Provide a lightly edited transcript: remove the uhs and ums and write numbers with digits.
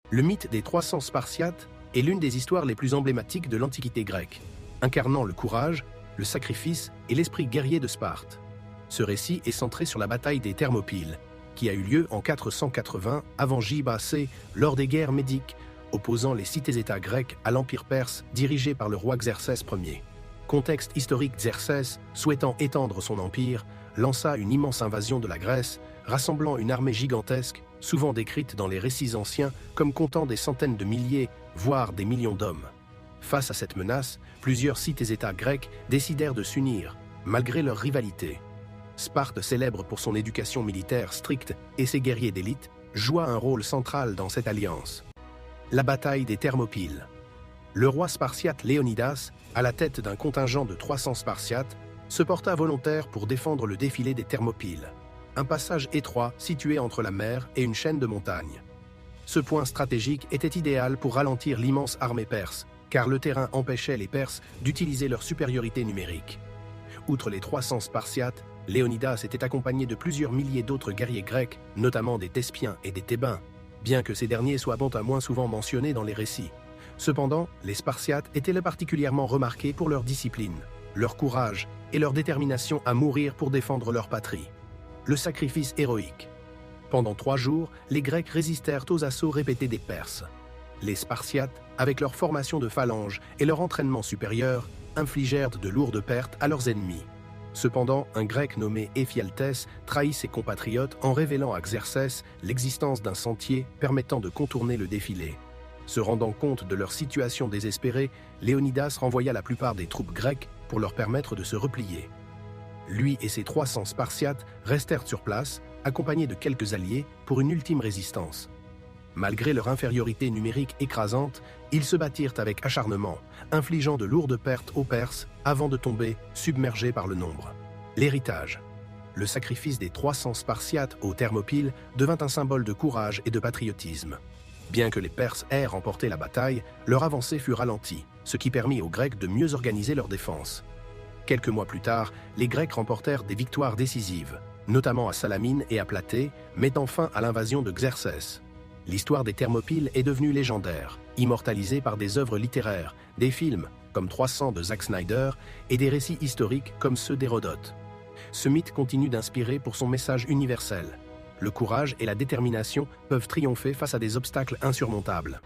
Le mythe des 300 Spartiates est l'une des histoires les plus emblématiques de l'Antiquité grecque, incarnant le courage, le sacrifice et l'esprit guerrier de Sparte. Ce récit est centré sur la bataille des Thermopyles, qui a eu lieu en 480 avant J.B.C. lors des guerres médiques, opposant les cités-États grecs à l'Empire perse dirigé par le roi Xerxès Ier. Contexte historique: Xerxès, souhaitant étendre son empire, lança une immense invasion de la Grèce, rassemblant une armée gigantesque, souvent décrite dans les récits anciens comme comptant des centaines de milliers, voire des millions d'hommes. Face à cette menace, plusieurs cités-États grecs décidèrent de s'unir, malgré leur rivalité. Sparte, célèbre pour son éducation militaire stricte et ses guerriers d'élite, joua un rôle central dans cette alliance. La bataille des Thermopyles. Le roi spartiate Léonidas, à la tête d'un contingent de 300 Spartiates, se porta volontaire pour défendre le défilé des Thermopyles, un passage étroit situé entre la mer et une chaîne de montagnes. Ce point stratégique était idéal pour ralentir l'immense armée perse, car le terrain empêchait les Perses d'utiliser leur supériorité numérique. Outre les 300 Spartiates, Léonidas était accompagné de plusieurs milliers d'autres guerriers grecs, notamment des Thespiens et des Thébains, bien que ces derniers soient bon à moins souvent mentionnés dans les récits. Cependant, les Spartiates étaient particulièrement remarqués pour leur discipline, leur courage et leur détermination à mourir pour défendre leur patrie. Le sacrifice héroïque. Pendant 3 jours, les Grecs résistèrent aux assauts répétés des Perses. Les Spartiates, avec leur formation de phalanges et leur entraînement supérieur, infligèrent de lourdes pertes à leurs ennemis. Cependant, un Grec nommé Éphialtès trahit ses compatriotes en révélant à Xerxès l'existence d'un sentier permettant de contourner le défilé. Se rendant compte de leur situation désespérée, Léonidas renvoya la plupart des troupes grecques pour leur permettre de se replier. Lui et ses 300 Spartiates restèrent sur place, accompagnés de quelques alliés, pour une ultime résistance. Malgré leur infériorité numérique écrasante, ils se battirent avec acharnement, infligeant de lourdes pertes aux Perses avant de tomber, submergés par le nombre. L'héritage. Le sacrifice des 300 Spartiates aux Thermopyles devint un symbole de courage et de patriotisme. Bien que les Perses aient remporté la bataille, leur avancée fut ralentie, ce qui permit aux Grecs de mieux organiser leur défense. Quelques mois plus tard, les Grecs remportèrent des victoires décisives, notamment à Salamine et à Platée, mettant fin à l'invasion de Xerxès. L'histoire des Thermopyles est devenue légendaire, immortalisée par des œuvres littéraires, des films, comme 300 de Zack Snyder, et des récits historiques comme ceux d'Hérodote. Ce mythe continue d'inspirer pour son message universel. Le courage et la détermination peuvent triompher face à des obstacles insurmontables.